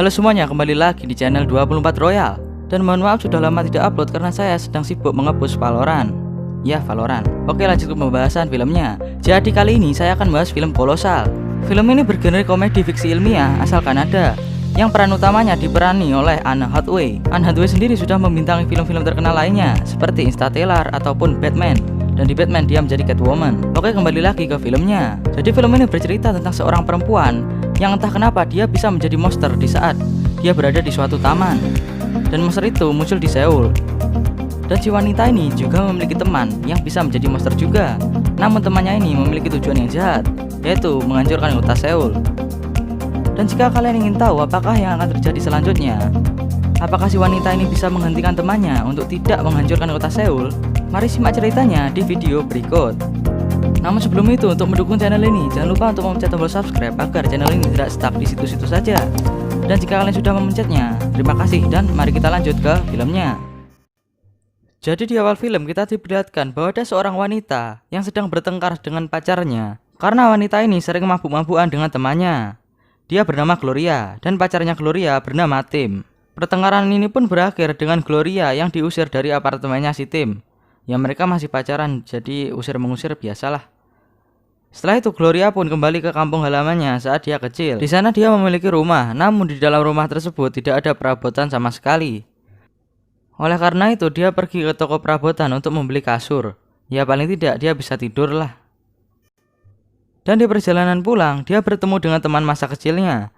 Halo semuanya, kembali lagi di channel 24 Royal. Dan mohon maaf sudah lama tidak upload karena saya sedang sibuk mengepus Valorant. Ya, Valorant. Oke, lanjut ke pembahasan filmnya. Jadi kali ini saya akan bahas film Kolosal. Film ini bergenre komedi fiksi ilmiah asal Kanada, yang peran utamanya diperani oleh Anne Hathaway. Anne Hathaway sendiri sudah membintangi film-film terkenal lainnya seperti Interstellar ataupun Batman. Dan di Batman dia menjadi Catwoman. Oke, kembali lagi ke filmnya. Jadi film ini bercerita tentang seorang perempuan yang entah kenapa dia bisa menjadi monster di saat dia berada di suatu taman. Dan monster itu muncul di Seoul. Dan si wanita ini juga memiliki teman yang bisa menjadi monster juga. Namun temannya ini memiliki tujuan yang jahat, yaitu menghancurkan kota Seoul. Dan jika kalian ingin tahu apakah yang akan terjadi selanjutnya, apakah si wanita ini bisa menghentikan temannya untuk tidak menghancurkan kota Seoul, mari simak ceritanya di video berikut. Namun sebelum itu, untuk mendukung channel ini, jangan lupa untuk memencet tombol subscribe agar channel ini tidak stuck di situ-situ saja. Dan jika kalian sudah memencetnya, terima kasih dan mari kita lanjut ke filmnya. Jadi di awal film kita diperlihatkan bahwa ada seorang wanita yang sedang bertengkar dengan pacarnya. Karena wanita ini sering mabuk-mabukan dengan temannya. Dia bernama Gloria dan pacarnya Gloria bernama Tim. Pertengkaran ini pun berakhir dengan Gloria yang diusir dari apartemennya si Tim. Ya mereka masih pacaran, jadi usir-mengusir biasalah. Setelah itu Gloria pun kembali ke kampung halamannya saat dia kecil. Di sana dia memiliki rumah, namun di dalam rumah tersebut tidak ada perabotan sama sekali. Oleh karena itu dia pergi ke toko perabotan untuk membeli kasur. Ya paling tidak dia bisa tidur lah. Dan di perjalanan pulang dia bertemu dengan teman masa kecilnya.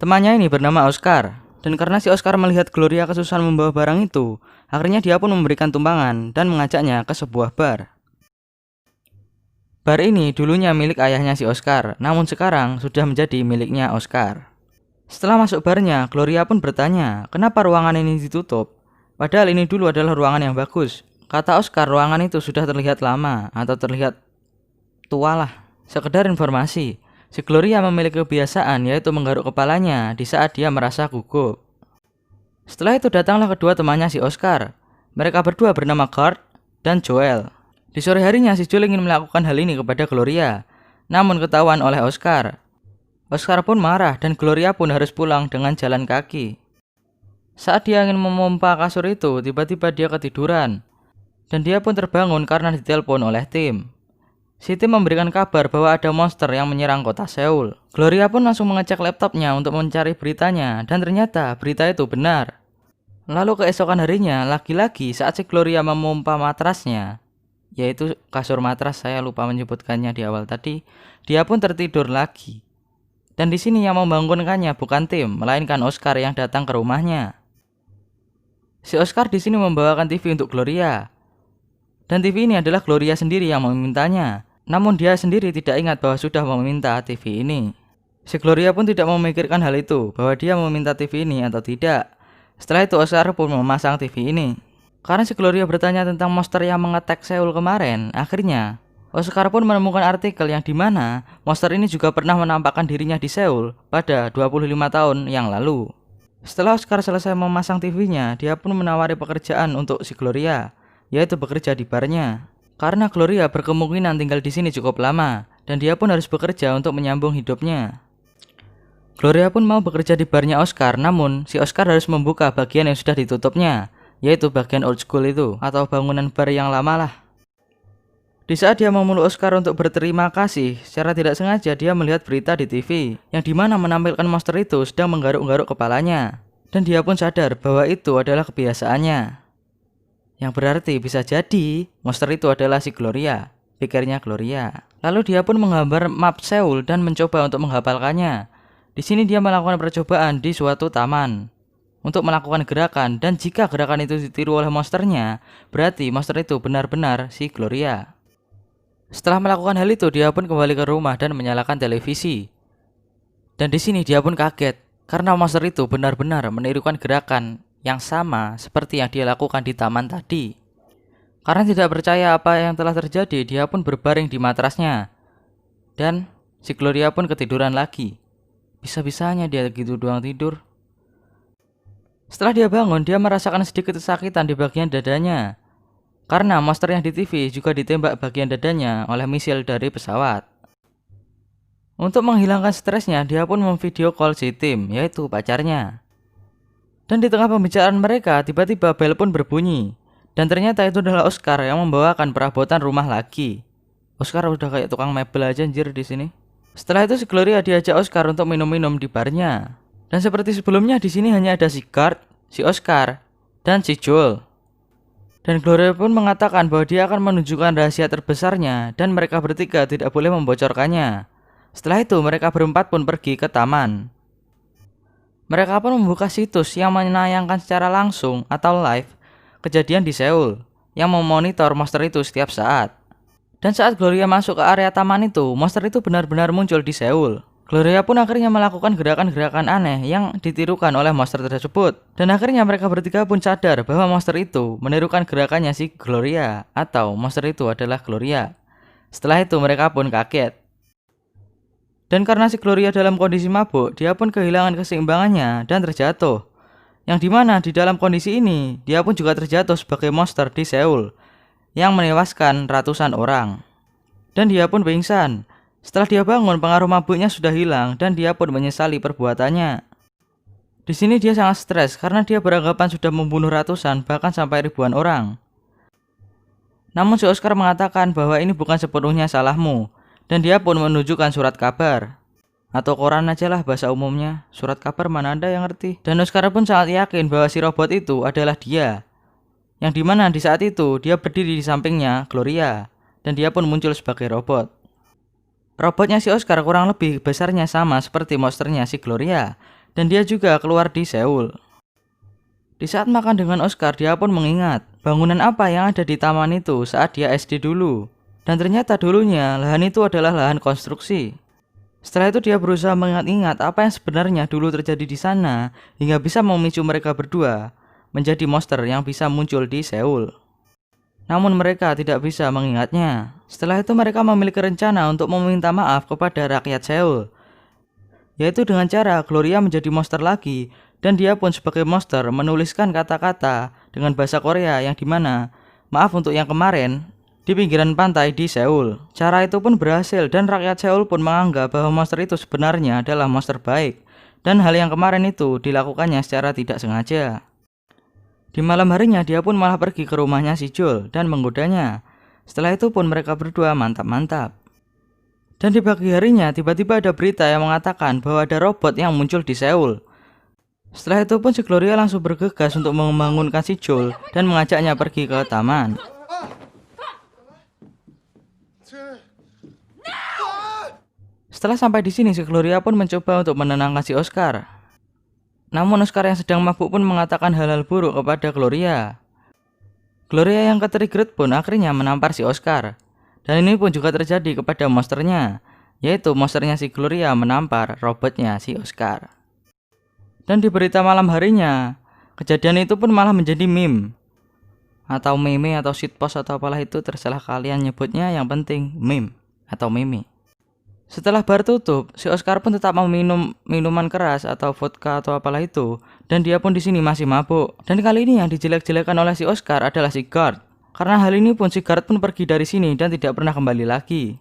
Temannya ini bernama Oscar. Dan karena si Oscar melihat Gloria kesusahan membawa barang itu, akhirnya dia pun memberikan tumpangan dan mengajaknya ke sebuah bar. Bar ini dulunya milik ayahnya si Oscar, namun sekarang sudah menjadi miliknya Oscar. Setelah masuk barnya, Gloria pun bertanya, kenapa ruangan ini ditutup? Padahal ini dulu adalah ruangan yang bagus. Kata Oscar, ruangan itu sudah terlihat lama atau terlihat tua lah. Sekedar informasi, si Gloria memiliki kebiasaan yaitu menggaruk kepalanya di saat dia merasa gugup. Setelah itu datanglah kedua temannya si Oscar. Mereka berdua bernama Kurt dan Joel. Di sore harinya si Joel ingin melakukan hal ini kepada Gloria, namun ketahuan oleh Oscar. Oscar pun marah dan Gloria pun harus pulang dengan jalan kaki. Saat dia ingin memompa kasur itu, tiba-tiba dia ketiduran. Dan dia pun terbangun karena ditelepon oleh Tim. Si Tim memberikan kabar bahwa ada monster yang menyerang kota Seoul. Gloria pun langsung mengecek laptopnya untuk mencari beritanya dan ternyata berita itu benar. Lalu keesokan harinya, lagi-lagi saat si Gloria memompa matrasnya, yaitu kasur matras, saya lupa menyebutkannya di awal tadi, dia pun tertidur lagi. Dan di sini yang membangunkannya bukan Tim, melainkan Oscar yang datang ke rumahnya. Si Oscar di sini membawakan TV untuk Gloria. Dan TV ini adalah Gloria sendiri yang memintanya. Namun dia sendiri tidak ingat bahwa sudah meminta TV ini. Si Gloria pun tidak memikirkan hal itu, bahwa dia meminta TV ini atau tidak. Setelah itu Oscar pun memasang TV ini. Karena si Gloria bertanya tentang monster yang mengetek Seoul kemarin, akhirnya Oscar pun menemukan artikel yang dimana monster ini juga pernah menampakkan dirinya di Seoul pada 25 tahun yang lalu. Setelah Oscar selesai memasang TV-nya, dia pun menawari pekerjaan untuk si Gloria, yaitu bekerja di barnya. Karena Gloria berkemungkinan tinggal di sini cukup lama, dan dia pun harus bekerja untuk menyambung hidupnya. Gloria pun mau bekerja di barnya Oscar, namun si Oscar harus membuka bagian yang sudah ditutupnya, yaitu bagian old school itu, atau bangunan bar yang lama lah. Di saat dia memeluk Oscar untuk berterima kasih, secara tidak sengaja dia melihat berita di TV, yang dimana menampilkan monster itu sedang menggaruk-garuk kepalanya. Dan dia pun sadar bahwa itu adalah kebiasaannya. Yang berarti bisa jadi monster itu adalah si Gloria, pikirnya Gloria. Lalu dia pun menggambar map Seoul dan mencoba untuk menghafalkannya. Di sini dia melakukan percobaan di suatu taman untuk melakukan gerakan, dan jika gerakan itu ditiru oleh monsternya, berarti monster itu benar-benar si Gloria. Setelah melakukan hal itu, dia pun kembali ke rumah dan menyalakan televisi. Dan di sini dia pun kaget karena monster itu benar-benar menirukan gerakan yang sama seperti yang dia lakukan di taman tadi. Karena tidak percaya apa yang telah terjadi, dia pun berbaring di matrasnya. Dan si Gloria pun ketiduran lagi. Bisa-bisanya dia gitu doang tidur. Setelah dia bangun, dia merasakan sedikit kesakitan di bagian dadanya. Karena monster yang di TV juga ditembak bagian dadanya oleh misil dari pesawat. Untuk menghilangkan stresnya, dia pun memvideo call si Tim, yaitu pacarnya. Dan di tengah pembicaraan mereka, tiba-tiba bel pun berbunyi. Dan ternyata itu adalah Oscar yang membawakan perabotan rumah lagi. Oscar udah kayak tukang mebel aja anjir di sini. Setelah itu si Gloria diajak Oscar untuk minum-minum di barnya. Dan seperti sebelumnya di sini hanya ada si Gard, si Oscar, dan si Joel. Dan Gloria pun mengatakan bahwa dia akan menunjukkan rahasia terbesarnya dan mereka bertiga tidak boleh membocorkannya. Setelah itu mereka berempat pun pergi ke taman. Mereka pun membuka situs yang menayangkan secara langsung atau live kejadian di Seoul yang memonitor monster itu setiap saat. Dan saat Gloria masuk ke area taman itu, monster itu benar-benar muncul di Seoul. Gloria pun akhirnya melakukan gerakan-gerakan aneh yang ditirukan oleh monster tersebut. Dan akhirnya mereka bertiga pun sadar bahwa monster itu menirukan gerakannya si Gloria, atau monster itu adalah Gloria. Setelah itu mereka pun kaget. Dan karena si Gloria dalam kondisi mabuk, dia pun kehilangan keseimbangannya dan terjatuh. Yang dimana di dalam kondisi ini, dia pun juga terjatuh sebagai monster di Seoul yang menewaskan ratusan orang. Dan dia pun pingsan. Setelah dia bangun, pengaruh mabuknya sudah hilang dan dia pun menyesali perbuatannya. Di sini dia sangat stres karena dia beranggapan sudah membunuh ratusan bahkan sampai ribuan orang. Namun si Oscar mengatakan bahwa ini bukan sepenuhnya salahmu dan dia pun menunjukkan surat kabar. Atau koran aja lah bahasa umumnya. Surat kabar mana ada yang ngerti. Dan Oscar pun sangat yakin bahwa si robot itu adalah dia. Yang dimana di saat itu dia berdiri di sampingnya Gloria. Dan dia pun muncul sebagai robot. Robotnya si Oscar kurang lebih besarnya sama seperti monsternya si Gloria. Dan dia juga keluar di Seoul. Di saat makan dengan Oscar, dia pun mengingat bangunan apa yang ada di taman itu saat dia SD dulu. Dan ternyata dulunya lahan itu adalah lahan konstruksi. Setelah itu dia berusaha mengingat-ingat apa yang sebenarnya dulu terjadi di sana hingga bisa memicu mereka berdua menjadi monster yang bisa muncul di Seoul. Namun mereka tidak bisa mengingatnya. Setelah itu mereka memiliki rencana untuk meminta maaf kepada rakyat Seoul, yaitu dengan cara Gloria menjadi monster lagi dan dia pun sebagai monster menuliskan kata-kata dengan bahasa Korea yang dimana maaf untuk yang kemarin di pinggiran pantai di Seoul. Cara itu pun berhasil dan rakyat Seoul pun menganggap bahwa monster itu sebenarnya adalah monster baik dan hal yang kemarin itu dilakukannya secara tidak sengaja. Di malam harinya dia pun malah pergi ke rumahnya si Joel dan menggodanya. Setelah itu pun mereka berdua mantap-mantap. Dan di pagi harinya tiba-tiba ada berita yang mengatakan bahwa ada robot yang muncul di Seoul. Setelah itu pun si Gloria langsung bergegas untuk membangunkan si Joel dan mengajaknya pergi ke taman. Setelah sampai di sini si Gloria pun mencoba untuk menenangkan si Oscar. Namun Oscar yang sedang mabuk pun mengatakan hal-hal buruk kepada Gloria. Gloria yang ketrigger pun akhirnya menampar si Oscar. Dan ini pun juga terjadi kepada monsternya, yaitu monsternya si Gloria menampar robotnya si Oscar. Dan di berita malam harinya, kejadian itu pun malah menjadi meme. Atau meme atau shitpost atau apalah itu terserah kalian nyebutnya, yang penting meme atau meme. Setelah bar tutup, si Oscar pun tetap meminum minuman keras atau vodka atau apalah itu, dan dia pun di sini masih mabuk. Dan kali ini yang dijelek-jelekan oleh si Oscar adalah si Gard. Karena hal ini pun si Gard pun pergi dari sini dan tidak pernah kembali lagi.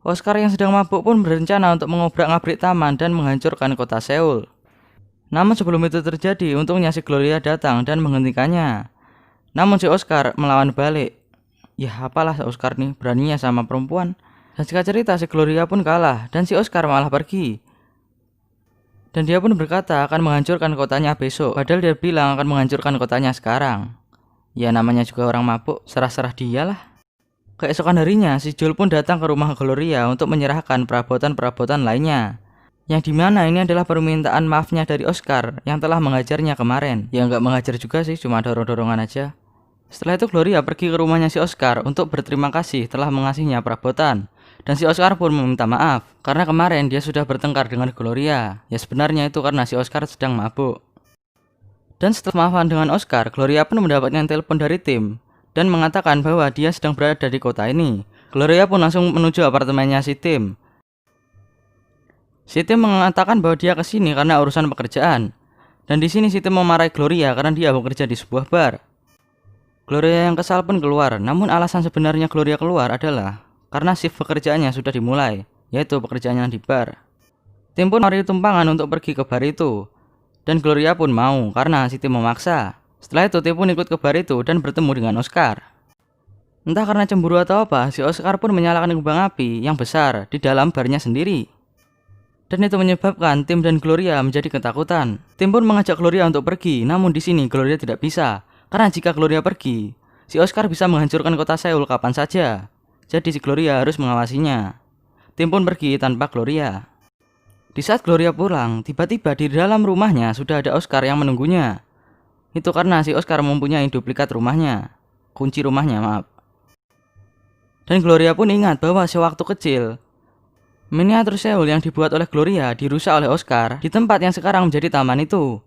Oscar yang sedang mabuk pun berencana untuk mengobrak-ngabrik taman dan menghancurkan kota Seoul. Namun sebelum itu terjadi, untungnya si Gloria datang dan menghentikannya. Namun si Oscar melawan balik. Ya apalah si Oscar nih, beraninya sama perempuan. Dan singkat cerita si Gloria pun kalah dan si Oscar malah pergi. Dan dia pun berkata akan menghancurkan kotanya besok, padahal dia bilang akan menghancurkan kotanya sekarang. Ya namanya juga orang mabuk, serah-serah dia lah. Keesokan harinya si Joel pun datang ke rumah Gloria untuk menyerahkan perabotan-perabotan lainnya. Yang dimana ini adalah permintaan maafnya dari Oscar yang telah mengajarnya kemarin. Ya nggak mengajar juga sih, cuma dorong-dorongan aja. Setelah itu Gloria pergi ke rumahnya si Oscar untuk berterima kasih telah mengasihnya perabotan. Dan si Oscar pun meminta maaf karena kemarin dia sudah bertengkar dengan Gloria. Ya sebenarnya itu karena si Oscar sedang mabuk. Dan setelah maafan dengan Oscar, Gloria pun mendapatkan telepon dari Tim dan mengatakan bahwa dia sedang berada di kota ini. Gloria pun langsung menuju apartemennya si Tim. Si Tim mengatakan bahwa dia kesini karena urusan pekerjaan. Dan di sini si Tim memarahi Gloria karena dia bekerja di sebuah bar. Gloria yang kesal pun keluar, namun alasan sebenarnya Gloria keluar adalah karena shift pekerjaannya sudah dimulai. yaitu pekerjaannya di bar. Tim pun menarik tumpangan untuk pergi ke bar itu, dan Gloria pun mau karena si Tim memaksa. Setelah itu Tim pun ikut ke bar itu dan bertemu dengan Oscar. Entah karena cemburu atau apa, si Oscar pun menyalakan kembang api yang besar di dalam barnya sendiri. Dan itu menyebabkan Tim dan Gloria menjadi ketakutan. Tim pun mengajak Gloria untuk pergi, namun di sini Gloria tidak bisa. Karena jika Gloria pergi, si Oscar bisa menghancurkan kota Seoul kapan saja. Jadi si Gloria harus mengawasinya. Tim pun pergi tanpa Gloria. Di saat Gloria pulang, tiba-tiba di dalam rumahnya sudah ada Oscar yang menunggunya. Itu karena si Oscar mempunyai duplikat rumahnya. Kunci rumahnya, maaf. Dan Gloria pun ingat bahwa sewaktu kecil, miniatur Seoul yang dibuat oleh Gloria dirusak oleh Oscar di tempat yang sekarang menjadi taman itu.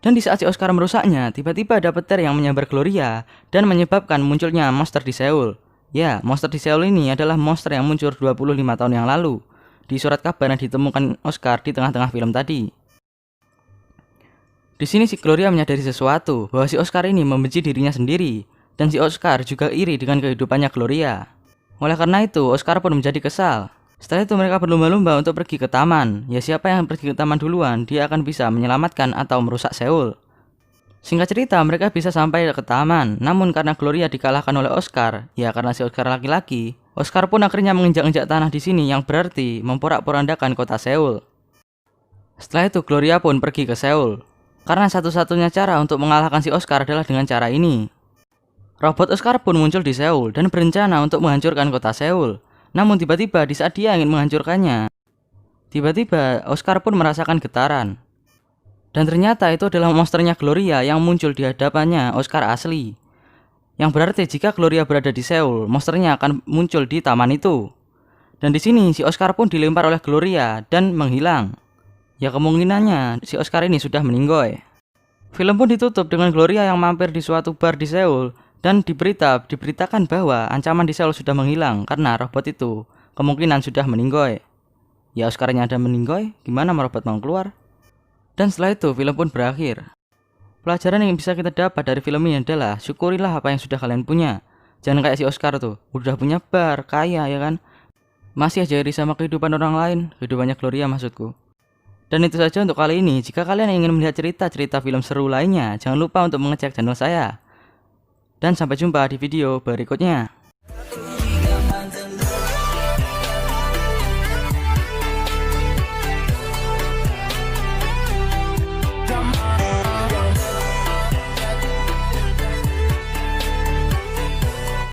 Dan di saat si Oscar merusaknya, tiba-tiba ada petir yang menyambar Gloria dan menyebabkan munculnya monster di Seoul. Ya, monster di Seoul ini adalah monster yang muncul 25 tahun yang lalu di surat kabar yang ditemukan Oscar di tengah-tengah film tadi. Di sini si Gloria menyadari sesuatu, bahwa si Oscar ini membenci dirinya sendiri, dan si Oscar juga iri dengan kehidupannya Gloria. Oleh karena itu, Oscar pun menjadi kesal. Setelah itu mereka berlomba-lomba untuk pergi ke taman. Ya, siapa yang pergi ke taman duluan, dia akan bisa menyelamatkan atau merusak Seoul. Singkat cerita, mereka bisa sampai ke taman. Namun karena Gloria dikalahkan oleh Oscar, ya karena si Oscar laki-laki, Oscar pun akhirnya menginjak-injak tanah di sini yang berarti memporak-porandakan kota Seoul. Setelah itu, Gloria pun pergi ke Seoul. Karena satu-satunya cara untuk mengalahkan si Oscar adalah dengan cara ini. Robot Oscar pun muncul di Seoul dan berencana untuk menghancurkan kota Seoul. Namun tiba-tiba di saat dia ingin menghancurkannya, tiba-tiba Oscar pun merasakan getaran. Dan ternyata itu adalah monsternya Gloria yang muncul di hadapannya Oscar asli. Yang berarti jika Gloria berada di Seoul, monsternya akan muncul di taman itu. Dan di sini si Oscar pun dilempar oleh Gloria dan menghilang. Ya kemungkinannya si Oscar ini sudah meninggoy. Film pun ditutup dengan Gloria yang mampir di suatu bar di Seoul. Dan diberitakan bahwa ancaman di Seoul sudah menghilang karena robot itu kemungkinan sudah meninggoy. Ya Oscarnya ada meninggoy, gimana robot mau keluar? Dan setelah itu film pun berakhir. Pelajaran yang bisa kita dapat dari film ini adalah syukurilah apa yang sudah kalian punya. Jangan kayak si Oscar tuh, udah punya bar, kaya ya kan, masih aja iri sama kehidupan orang lain, kehidupannya Gloria maksudku. Dan itu saja untuk kali ini. Jika kalian ingin melihat cerita-cerita film seru lainnya, jangan lupa untuk mengecek channel saya. Dan sampai jumpa di video berikutnya.